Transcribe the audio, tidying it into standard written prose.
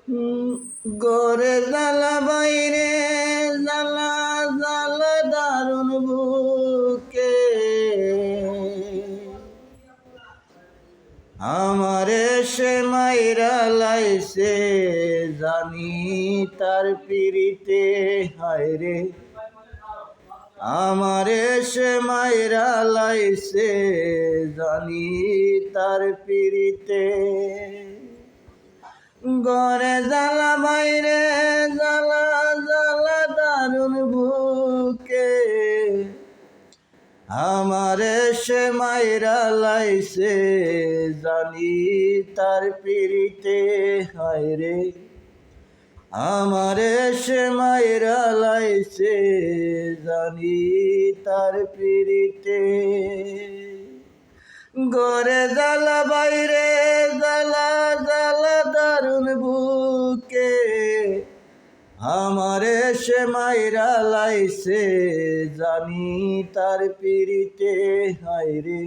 গরে জ্বালা বাইরে জ্বালা জ্বালা দারুণ বুকে আমারে সে মাইরা লাইছে জানি তার পিরিতে হায়রে আমারে সে মাইরা লাইছে জানি তার পিরিতে গরে জ্বালা বাইরে জ্বালা জ্বালা দারুণ বুকে আমারে সে মাইরা লাইছে জানি তার পিরিতে হায়রে আমারে সে মাইরা লাইছে জানি তার পিরিতে গরে জ্বালা বাইরে জ্বালা জ্বালা দারুণ বুকে আমারে সে মাইরা লাইছে জানি তার পিরিতে হায়রে